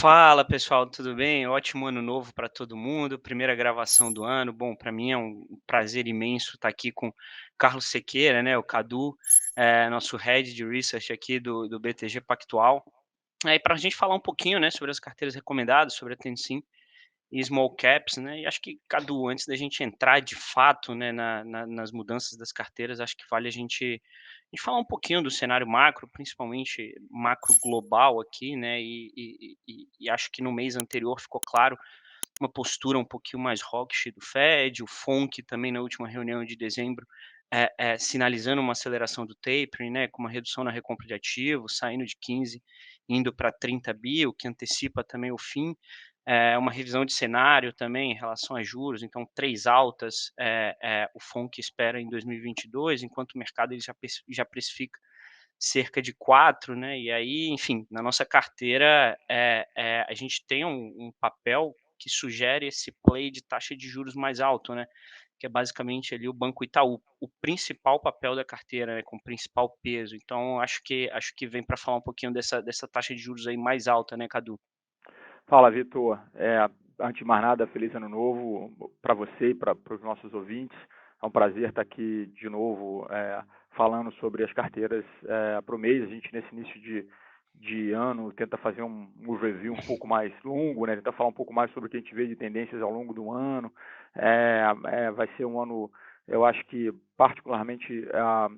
Fala pessoal, tudo bem? Ótimo ano novo para todo mundo. Primeira gravação do ano. Bom, para mim é um prazer imenso estar aqui com Carlos Sequeira, né, o Cadu, nosso Head de Research aqui do BTG Pactual. Aí para a gente falar um pouquinho, né, sobre as carteiras recomendadas, sobre a Tencin e small caps, né? E acho que, Cadu, antes da gente entrar de fato, né, nas mudanças das carteiras, acho que vale a gente falar um pouquinho do cenário macro, principalmente macro global aqui, né? E acho que no mês anterior ficou claro uma postura um pouquinho mais hawkish do Fed, o FONC também na última reunião de dezembro, sinalizando uma aceleração do tapering, né, com uma redução na recompra de ativos, saindo de 15, indo para 30 bi, o que antecipa também o fim. Uma revisão de cenário também em relação a juros, então três altas, o FONC espera em 2022, enquanto o mercado ele já precifica cerca de 4, né? E aí, enfim, na nossa carteira, a gente tem um papel que sugere esse play de taxa de juros mais alto, né? Que é basicamente ali o Banco Itaú, o principal papel da carteira, né? Com o principal peso. Então, acho que vem para falar um pouquinho dessa taxa de juros aí mais alta, né, Cadu? Fala, Vitor. Antes de mais nada, feliz ano novo para você e para os nossos ouvintes. É um prazer estar aqui de novo falando sobre as carteiras para o mês. A gente, nesse início de ano, tenta fazer um review um pouco mais longo, né? Tenta falar um pouco mais sobre o que a gente vê de tendências ao longo do ano. Vai ser um ano, eu acho que particularmente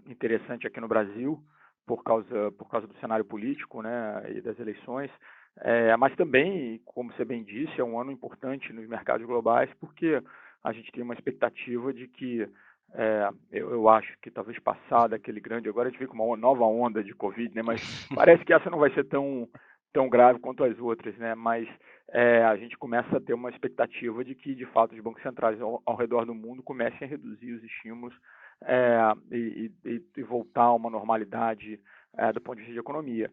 interessante aqui no Brasil, por causa do cenário político, né, e das eleições. Mas também, como você bem disse, é um ano importante nos mercados globais, porque a gente tem uma expectativa de que, eu acho que talvez passada aquele grande, agora a gente vê com uma nova onda de Covid, né? Mas parece que essa não vai ser tão grave quanto as outras, né? Mas a gente começa a ter uma expectativa de que, de fato, os bancos centrais ao redor do mundo comecem a reduzir os estímulos e voltar a uma normalidade do ponto de vista de economia,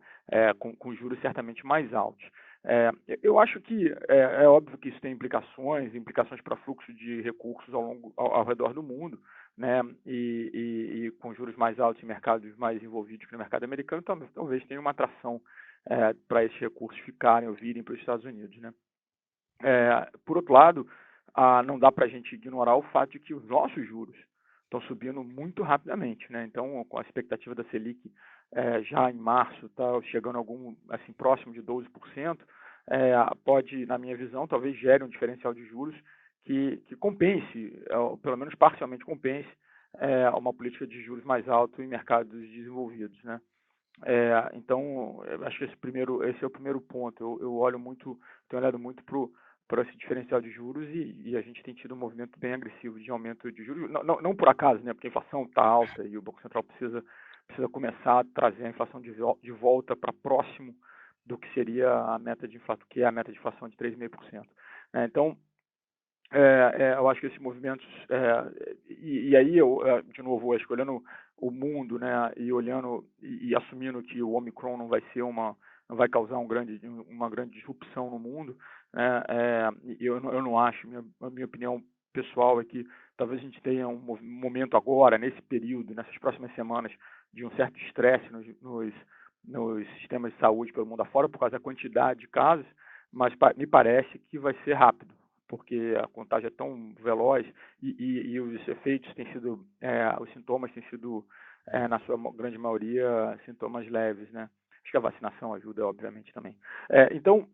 com juros certamente mais altos. Eu acho que é óbvio que isso tem implicações para fluxo de recursos ao redor do mundo, né? E com juros mais altos em mercados mais envolvidos que no mercado americano, talvez tenha uma atração para esses recursos ficarem ou virem para os Estados Unidos, né? Por outro lado, não dá para a gente ignorar o fato de que os nossos juros estão subindo muito rapidamente, né? Então, com a expectativa da Selic já em março, tá chegando assim próximo de 12%, pode, na minha visão, talvez gere um diferencial de juros que compense, ou pelo menos parcialmente compense, uma política de juros mais alta em mercados desenvolvidos, né? Então, eu acho que esse é o primeiro ponto. Eu tenho olhado muito para esse diferencial de juros e a gente tem tido um movimento bem agressivo de aumento de juros. Não por acaso, né? Porque a inflação está alta e o Banco Central precisa começar a trazer a inflação de volta para próximo do que seria a meta de inflação, que é a meta de inflação de 3,5%. Então, eu acho que esses movimentos, e aí de novo, acho que olhando o mundo, né, e olhando e assumindo que o Omicron não vai causar uma grande disrupção no mundo, né, eu não acho, a minha opinião pessoal é que talvez a gente tenha um momento agora, nesse período, nessas próximas semanas, de um certo estresse nos sistemas de saúde pelo mundo afora, por causa da quantidade de casos, mas me parece que vai ser rápido, porque a contagem é tão veloz e os efeitos têm sido, os sintomas têm sido, na sua grande maioria, sintomas leves, né? Acho que a vacinação ajuda, obviamente, também. Então,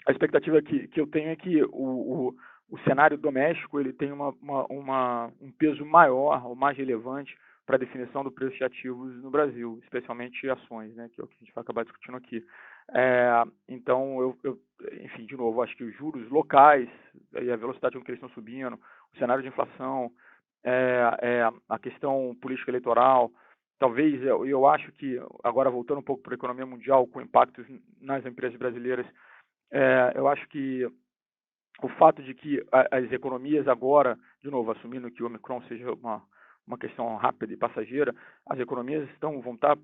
a expectativa que eu tenho é que o cenário doméstico ele tem um peso maior ou mais relevante para a definição do preço de ativos no Brasil, especialmente ações, né, que é o que a gente vai acabar discutindo aqui. Então, enfim, de novo, acho que os juros locais e a velocidade com que eles estão subindo, o cenário de inflação, a questão política eleitoral, talvez eu acho que, agora voltando um pouco para a economia mundial, com impactos nas empresas brasileiras, eu acho que o fato de que as economias agora, de novo, assumindo que o Omicron seja uma questão rápida e passageira, as economias vão estar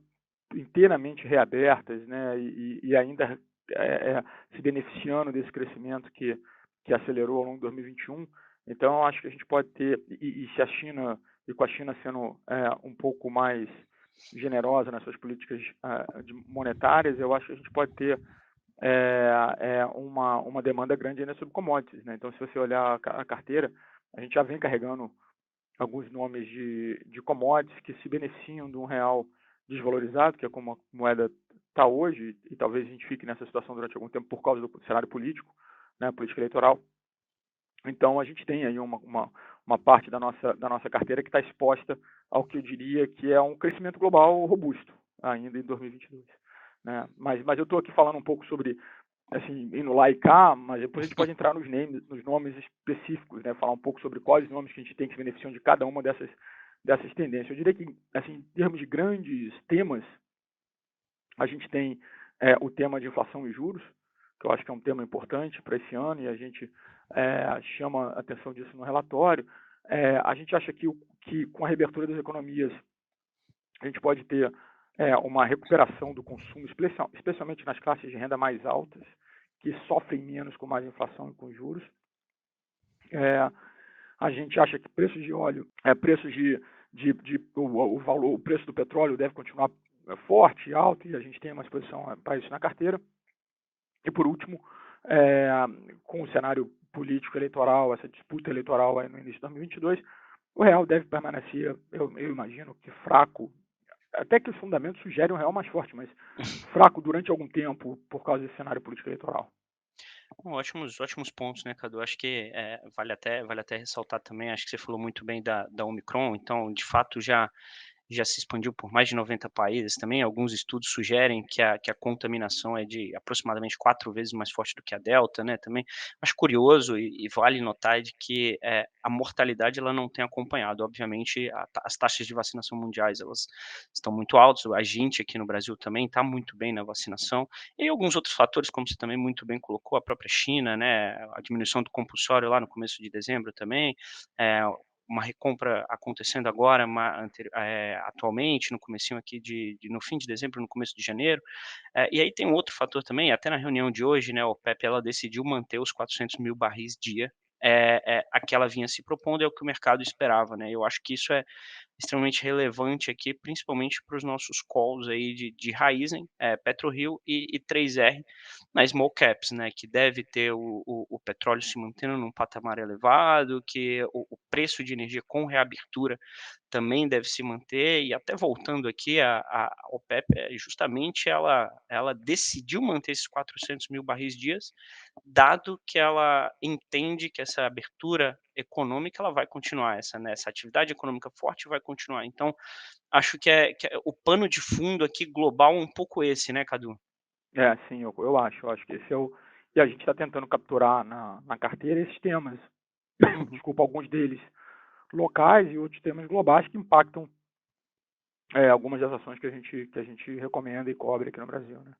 inteiramente reabertas, né, e ainda se beneficiando desse crescimento que acelerou ao longo de 2021. Então, eu acho que a gente pode ter, e se a China, e com a China sendo um pouco mais generosa nas suas políticas monetárias, eu acho que a gente pode ter uma demanda grande ainda sobre commodities, né? Então, se você olhar a carteira, a gente já vem carregando alguns nomes de commodities que se beneficiam de um real desvalorizado, que é como a moeda está hoje, e talvez a gente fique nessa situação durante algum tempo por causa do cenário político, né, política eleitoral. Então, a gente tem aí uma parte da nossa carteira que está exposta ao que eu diria que é um crescimento global robusto, ainda em 2022. Né? Mas eu estou aqui falando um pouco sobre, assim, indo lá e cá, mas depois a gente pode entrar nos nomes específicos, né? Falar um pouco sobre quais nomes que a gente tem que se beneficiam de cada uma dessas tendências. Eu diria que, assim, em termos de grandes temas, a gente tem o tema de inflação e juros, que eu acho que é um tema importante para esse ano e a gente chama a atenção disso no relatório. A gente acha que com a reabertura das economias a gente pode ter uma recuperação do consumo, especialmente nas classes de renda mais altas, que sofrem menos com mais inflação e com juros. A gente acha que preços de óleo, preços o preço do petróleo deve continuar forte, alto, e a gente tem uma exposição para isso na carteira. E por último, com o cenário político eleitoral, essa disputa eleitoral aí no início de 2022, o real deve permanecer, eu imagino que fraco, até que os fundamentos sugerem um real mais forte, mas fraco durante algum tempo por causa desse cenário político eleitoral. Ótimos pontos, né, Cadu? Acho que vale até ressaltar também. Acho que você falou muito bem da Omicron, então, de fato, já se expandiu por mais de 90 países também. Alguns estudos sugerem que a contaminação é de aproximadamente 4 vezes mais forte do que a Delta, né, também. Acho curioso e vale notar de que a mortalidade ela não tem acompanhado. Obviamente, as taxas de vacinação mundiais elas estão muito altas. A gente aqui no Brasil também está muito bem na vacinação. E alguns outros fatores, como você também muito bem colocou, a própria China, né, a diminuição do compulsório lá no começo de dezembro também, eh, uma recompra acontecendo agora, atualmente, no comecinho aqui no fim de dezembro, no começo de janeiro. E aí tem um outro fator também, até na reunião de hoje, né, a OPEP ela decidiu manter os 400 mil barris dia, a que ela vinha se propondo, é o que o mercado esperava, né. Eu acho que isso é extremamente relevante aqui, principalmente para os nossos calls aí de Raizen, PetroRio e 3R na small caps, né, que deve ter o petróleo se mantendo num patamar elevado, que o preço de energia com reabertura também deve se manter. E até voltando aqui, a OPEP, justamente ela decidiu manter esses 400 mil barris dias, dado que ela entende que essa abertura econômica ela vai continuar, essa atividade econômica forte vai continuar. Então, acho que é o pano de fundo aqui global um pouco esse, né, Cadu? Sim, eu acho que esse é o. E a gente está tentando capturar na carteira esses temas, Uhum. desculpa, alguns deles locais e outros temas globais que impactam algumas das ações que a gente recomenda e cobre aqui no Brasil, né?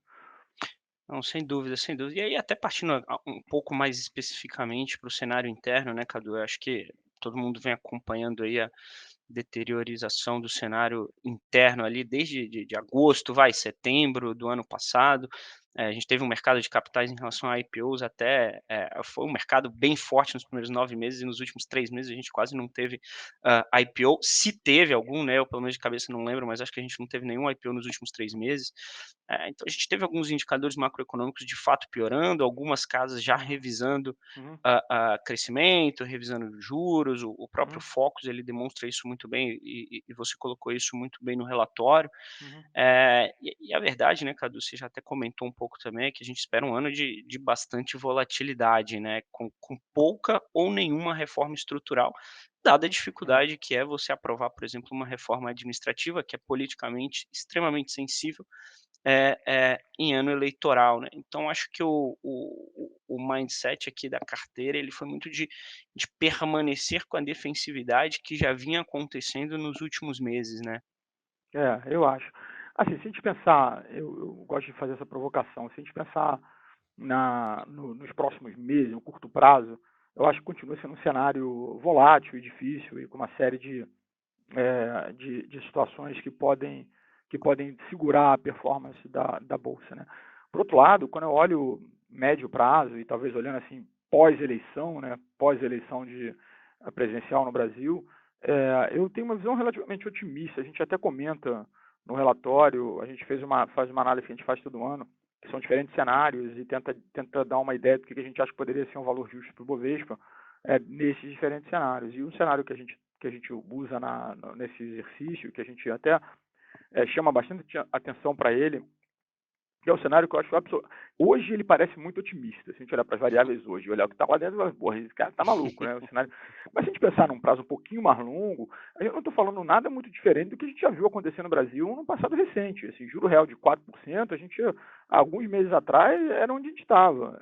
Não, sem dúvida, sem dúvida. E aí até partindo um pouco mais especificamente para o cenário interno, né, Cadu, eu acho que todo mundo vem acompanhando aí a deteriorização do cenário interno ali desde de agosto, setembro do ano passado. A gente teve um mercado de capitais em relação a IPOs até, foi um mercado bem forte nos primeiros 9 meses e nos últimos 3 meses a gente quase não teve, IPO. Se teve algum, né, eu pelo menos de cabeça não lembro, mas acho que a gente não teve nenhum IPO nos últimos 3 meses. Então a gente teve alguns indicadores macroeconômicos de fato piorando, algumas casas já revisando Uhum, crescimento, revisando juros, o próprio uhum, Focus ele demonstra isso muito bem e você colocou isso muito bem no relatório. uhum. E a verdade, né, Cadu, você já até comentou um pouco também, é que a gente espera um ano de bastante volatilidade, né, com pouca ou nenhuma reforma estrutural, dada a É, dificuldade que é você aprovar, por exemplo, uma reforma administrativa que é politicamente extremamente sensível, em ano eleitoral, né. Então acho que o mindset aqui da carteira, ele foi muito de permanecer com a defensividade que já vinha acontecendo nos últimos meses, né. eu acho. Assim, se a gente pensar, eu gosto de fazer essa provocação, se a gente pensar nos próximos meses, no curto prazo, eu acho que continua sendo um cenário volátil e difícil e com uma série de situações que podem segurar a performance da Bolsa. Né? Por outro lado, quando eu olho médio prazo, e talvez olhando assim pós-eleição, né, pós-eleição presidencial no Brasil, eu tenho uma visão relativamente otimista. A gente até comenta no relatório, a gente faz uma análise que a gente faz todo ano, que são diferentes cenários, e tenta dar uma ideia do que a gente acha que poderia ser um valor justo para o Bovespa nesses diferentes cenários. E um cenário que a gente usa nesse exercício, que a gente até chama bastante atenção para ele, que é um cenário que eu acho absoluto. Hoje ele parece muito otimista, se a gente olhar para as variáveis hoje, olhar o que está lá dentro, porra, esse cara está maluco, né? O cenário... Mas se a gente pensar num prazo um pouquinho mais longo, eu não estou falando nada muito diferente do que a gente já viu acontecer no Brasil no passado recente. Assim, juro real de 4%, a gente, alguns meses atrás, era onde a gente estava.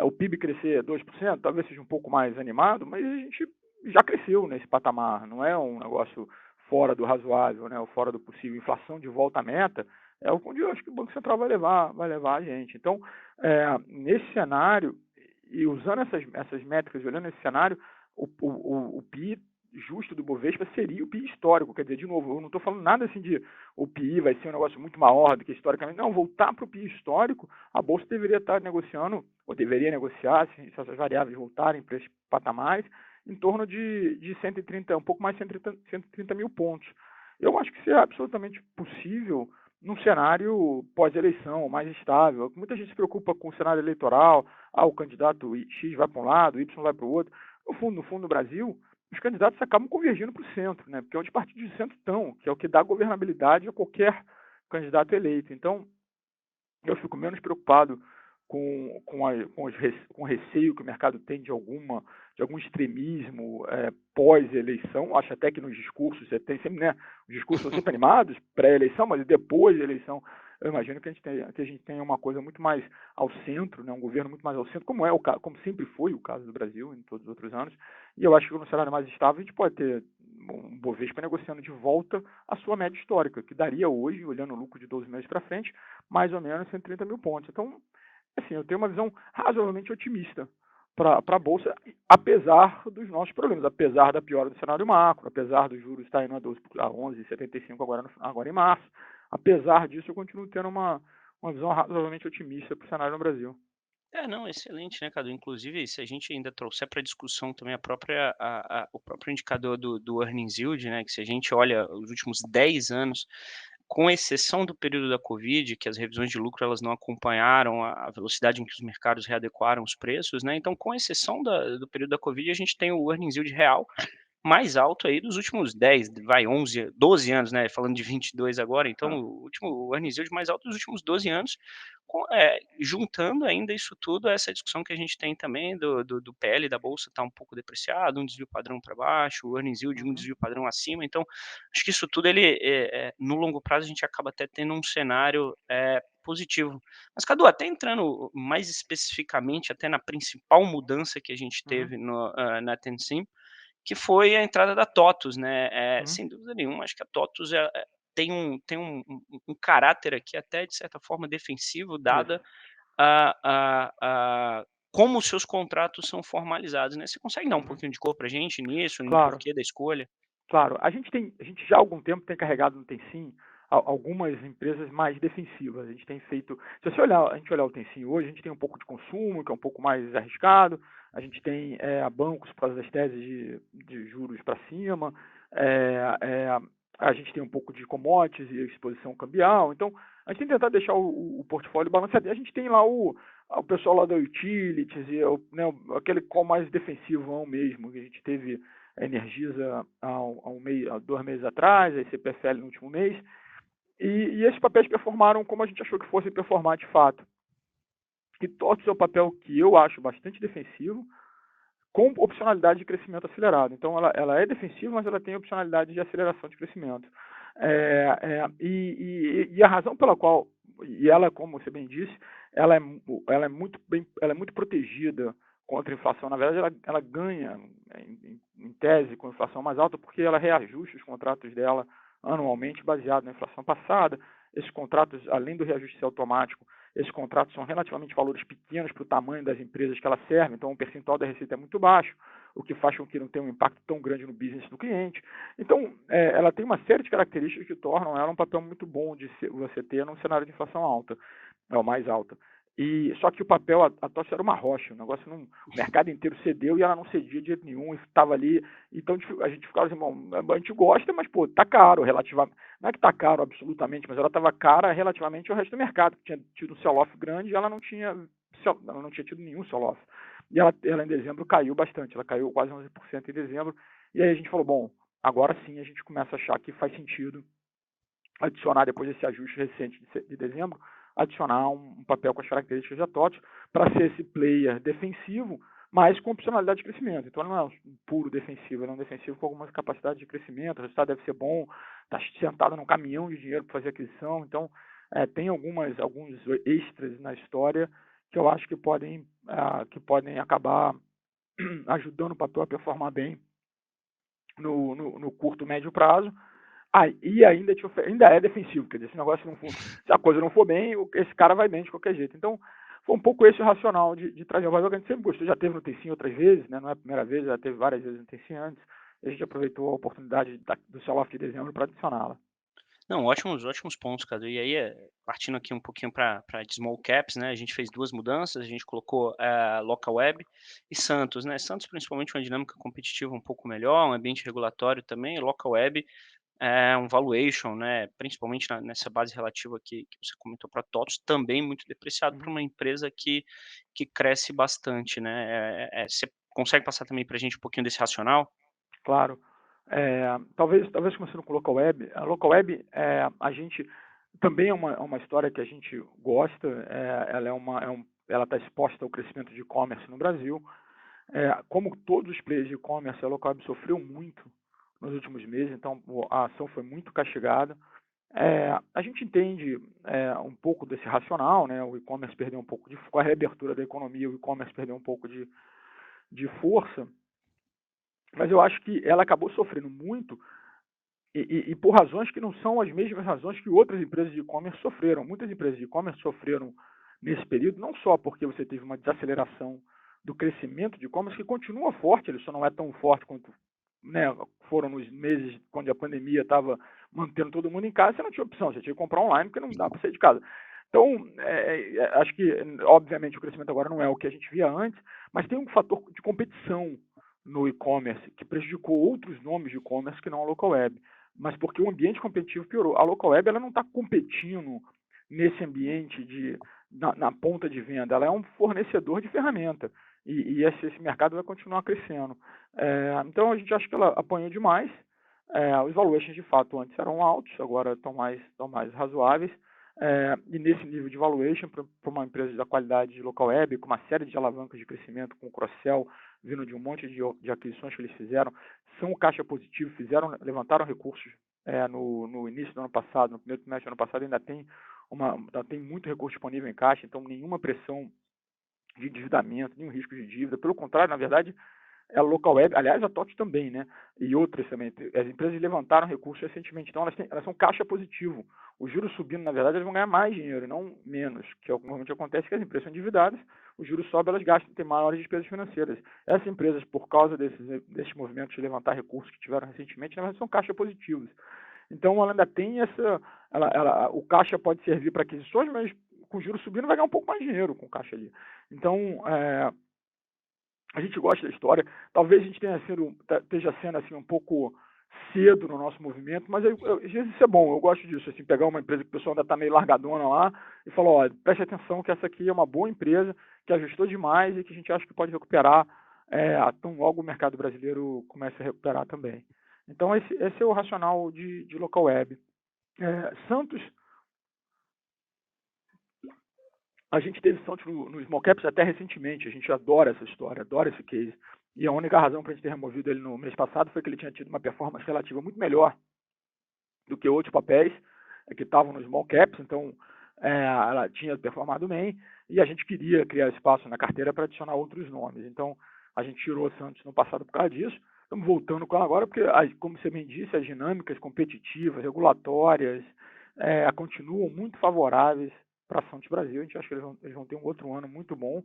O PIB crescer 2%, talvez seja um pouco mais animado, mas a gente já cresceu nesse patamar, não é um negócio fora do razoável, né? Ou fora do possível. Inflação de volta à meta é onde eu acho que o Banco Central vai levar a gente. Então, nesse cenário, e usando essas métricas, olhando esse cenário, o PI justo do Bovespa seria o PI histórico. Quer dizer, de novo, eu não estou falando nada assim de o PI vai ser um negócio muito maior do que historicamente. Não, voltar para o PI histórico, a Bolsa deveria estar negociando, ou deveria negociar, se essas variáveis voltarem para esses patamares, em torno de 130, um pouco mais de 130 mil pontos. Eu acho que isso é absolutamente possível num cenário pós-eleição, mais estável. Muita gente se preocupa com o cenário eleitoral, o candidato X vai para um lado, Y vai para o outro. No fundo, no Brasil, os candidatos acabam convergindo para o centro, né? Porque é onde os partidos de centro estão, que é o que dá governabilidade a qualquer candidato eleito. Então, eu fico menos preocupado com o receio que o mercado tem de algum extremismo pós-eleição. Acho até que nos discursos, você tem sempre, né? Os discursos são sempre animados, pré-eleição, mas depois da eleição, eu imagino que a gente tenha uma coisa muito mais ao centro, né? Um governo muito mais ao centro, como sempre foi o caso do Brasil em todos os outros anos. E eu acho que no cenário mais estável a gente pode ter um Bovespa negociando de volta a sua média histórica, que daria hoje, olhando o lucro de 12 meses para frente, mais ou menos 130 mil pontos. Então, assim, eu tenho uma visão razoavelmente otimista para a Bolsa, apesar dos nossos problemas, apesar da piora do cenário macro, apesar dos juros estarem a 11,75 agora em março. Apesar disso, eu continuo tendo uma visão razoavelmente otimista para o cenário no Brasil. Não, excelente, né, Cadu? Inclusive, se a gente ainda trouxer para discussão também o próprio indicador do earnings yield, né, que se a gente olha os últimos 10 anos, com exceção do período da Covid, que as revisões de lucro elas não acompanharam a velocidade em que os mercados readequaram os preços, né? Então, com exceção do período da Covid, a gente tem o earnings yield real mais alto aí dos últimos 10, 11, 12 anos, né, falando de 22 agora, então Ah, o earnings yield mais alto dos últimos 12 anos, juntando ainda isso tudo, essa discussão que a gente tem também do PL da bolsa está um pouco depreciado, um desvio padrão para baixo, o earnings yield um uhum, desvio padrão acima, então acho que isso tudo no longo prazo a gente acaba até tendo um cenário positivo. Mas Cadu, até entrando mais especificamente até na principal mudança que a gente uhum, teve na Tencent, que foi a entrada da TOTUS, né, uhum, sem dúvida nenhuma, acho que a TOTUS tem um caráter aqui até de certa forma defensivo, dada isso. como os seus contratos são formalizados, né. Você consegue dar um Uhum. pouquinho de cor pra gente nisso, no Claro. porquê da escolha? Claro, a gente já há algum tempo tem carregado no Tencin algumas empresas mais defensivas. A gente tem feito, se você olhar, a gente olhar o Tencin hoje, a gente tem um pouco de consumo, que é um pouco mais arriscado, a gente tem bancos por causa das teses de juros para cima, é, é, a gente tem um pouco de commodities e exposição cambial. Então, a gente tem tentado deixar o portfólio balanceado. E a gente tem lá o pessoal lá da Utilities, e aquele call mais defensivo mesmo, que a gente teve a Energisa há 2 meses atrás, a CPFL no último mês, e esses papéis performaram como a gente achou que fossem performar de fato. E TOTS é um papel que eu acho bastante defensivo, com opcionalidade de crescimento acelerado. Então, ela é defensiva, mas ela tem opcionalidade de aceleração de crescimento. E a razão pela qual, e ela, como você bem disse, ela é muito protegida contra a inflação. Na verdade, ela ganha, em tese, com a inflação mais alta, porque ela reajusta os contratos dela anualmente, baseado na inflação passada. Esses contratos, além do reajuste automático, esses contratos são relativamente valores pequenos para o tamanho das empresas que ela serve, então o percentual da receita é muito baixo, o que faz com que não tenha um impacto tão grande no business do cliente. Então, ela tem uma série de características que tornam ela um papel muito bom de você ter num cenário de inflação alta, ou mais alta. E só que o papel, a TOTVS era uma rocha, o negócio não, o mercado inteiro cedeu e ela não cedia de jeito nenhum, e estava ali. Então a gente ficava assim, bom, a gente gosta, mas pô, tá caro relativamente. Não é que tá caro absolutamente, mas ela estava cara relativamente ao resto do mercado, que tinha tido um sell-off grande e ela não tinha tido nenhum sell-off. E ela em dezembro caiu bastante, ela caiu quase 11% em dezembro. E aí a gente falou, bom, agora sim a gente começa a achar que faz sentido adicionar, depois desse ajuste recente de dezembro, adicionar um papel com as características da TOTS para ser esse player defensivo, mas com opcionalidade de crescimento. Então, não é um puro defensivo, ele é um defensivo com algumas capacidades de crescimento, o resultado deve ser bom, está sentado num caminhão de dinheiro para fazer aquisição, então tem alguns extras na história que eu acho que podem acabar ajudando o papel a performar bem no curto, médio prazo. E ainda é defensivo, quer dizer, se a coisa não for bem, esse cara vai bem de qualquer jeito. Então, foi um pouco esse o racional de trazer o valor que a gente sempre gostou, já teve no Tessin outras vezes, né? Não é a primeira vez, já teve várias vezes no Tessin antes, e a gente aproveitou a oportunidade do sell-off de dezembro para adicioná-la. Não, ótimos pontos, Cadu. E aí, partindo aqui um pouquinho para de small caps, né? A gente fez duas mudanças, a gente colocou Local Web e Santos, né? Santos, principalmente, uma dinâmica competitiva um pouco melhor, um ambiente regulatório também. Local Web é um valuation, né? Principalmente nessa base relativa que você comentou para TOTVS, também muito depreciado para Uhum. uma empresa que cresce bastante, né? Você consegue passar também para a gente um pouquinho desse racional? Claro. Talvez começando com Local Web. A Local Web, a gente também é uma história que a gente gosta. Ela está exposta ao crescimento de e-commerce no Brasil. Como todos os players de e-commerce, a Local Web sofreu muito nos últimos meses, então a ação foi muito castigada. A gente entende um pouco desse racional, né? O e-commerce perdeu um pouco com a reabertura da economia, o e-commerce perdeu um pouco de força, mas eu acho que ela acabou sofrendo muito e por razões que não são as mesmas razões que outras empresas de e-commerce sofreram. Muitas empresas de e-commerce sofreram nesse período, não só porque você teve uma desaceleração do crescimento de e-commerce, que continua forte, ele só não é tão forte quanto, né, foram nos meses quando a pandemia estava mantendo todo mundo em casa, você não tinha opção, você tinha que comprar online porque não dá para sair de casa. Então, acho que, obviamente, o crescimento agora não é o que a gente via antes, mas tem um fator de competição no e-commerce que prejudicou outros nomes de e-commerce que não a local web, mas porque o ambiente competitivo piorou. A local web ela não está competindo nesse ambiente na ponta de venda, ela é um fornecedor de ferramenta e esse mercado vai continuar crescendo. Então a gente acha que ela apanhou demais. Os valuations de fato antes eram altos, agora estão mais razoáveis. E nesse nível de valuation, para uma empresa da qualidade de local web, com uma série de alavancas de crescimento, com o cross-sell vindo de um monte de aquisições que eles fizeram, são caixa positivo, levantaram recursos no início do ano passado, no primeiro trimestre do ano passado, ainda tem muito recurso disponível em caixa, então nenhuma pressão de endividamento, nenhum risco de dívida. Pelo contrário, na verdade, a local web, aliás, a TOTS também, né? E outras também. As empresas levantaram recursos recentemente, então elas são caixa positivo. Os juros subindo, na verdade, elas vão ganhar mais dinheiro, não menos, que é o que normalmente acontece, que as empresas são endividadas, os juros sobem, elas gastam, têm maiores despesas financeiras. Essas empresas, por causa desses movimentos de levantar recursos que tiveram recentemente, na verdade, são caixa positivos. Então, ela ainda tem o caixa pode servir para aquisições, mas com juros subindo vai ganhar um pouco mais de dinheiro com o caixa ali. Então, a gente gosta da história. Talvez a gente esteja sendo assim um pouco cedo no nosso movimento, mas às vezes isso é bom. Eu gosto disso, assim, pegar uma empresa que o pessoal ainda está meio largadona lá e falar, ó, preste atenção que essa aqui é uma boa empresa, que ajustou demais e que a gente acha que pode recuperar tão logo o mercado brasileiro comece a recuperar também. Então esse é o racional de local web. Santos, a gente teve Santos no Small Caps até recentemente, a gente adora essa história, adora esse case. E a única razão para a gente ter removido ele no mês passado foi que ele tinha tido uma performance relativa muito melhor do que outros papéis que estavam no Small Caps, então ela tinha performado bem e a gente queria criar espaço na carteira para adicionar outros nomes. Então a gente tirou o Santos no passado por causa disso. Estamos voltando com ela agora porque, como você bem disse, as dinâmicas competitivas, regulatórias, continuam muito favoráveis para a Santos Brasil. A gente acha que eles vão ter um outro ano muito bom.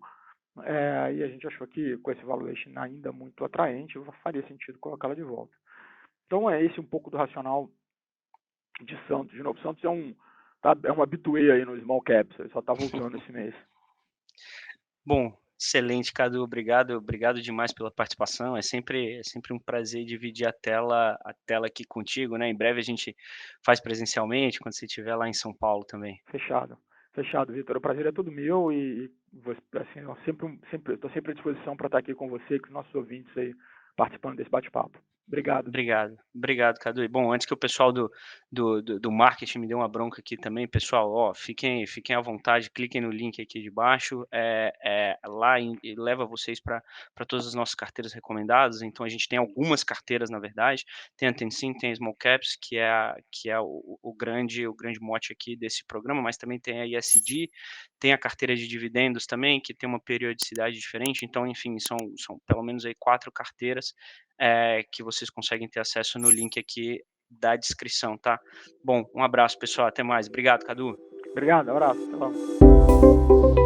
E a gente achou que com esse valuation ainda muito atraente, faria sentido colocá-la de volta. Então é esse um pouco do racional de Santos. De novo, Santos é um habitué aí no small caps, ele só está voltando esse mês. Bom, excelente, Cadu. Obrigado, obrigado demais pela participação. É sempre um prazer dividir a tela aqui contigo, né? Em breve a gente faz presencialmente, quando você estiver lá em São Paulo também. Fechado. Fechado, Vitor. O prazer é todo meu assim, eu estou sempre à disposição para estar aqui com você e com os nossos ouvintes aí participando desse bate-papo. Obrigado. Obrigado, obrigado, Cadu. E bom, antes que o pessoal do marketing me dê uma bronca aqui também, pessoal, ó, fiquem à vontade, cliquem no link aqui de baixo, lá e leva vocês para todas as nossas carteiras recomendadas. Então a gente tem algumas carteiras, na verdade, tem a Tencent, tem a Small Caps, que é o grande mote aqui desse programa, mas também tem a ESG, tem a carteira de dividendos também, que tem uma periodicidade diferente. Então, enfim, são pelo menos aí 4 carteiras que vocês conseguem ter acesso no link aqui da descrição, tá? Bom, um abraço, pessoal. Até mais. Obrigado, Cadu. Obrigado, abraço. Até lá.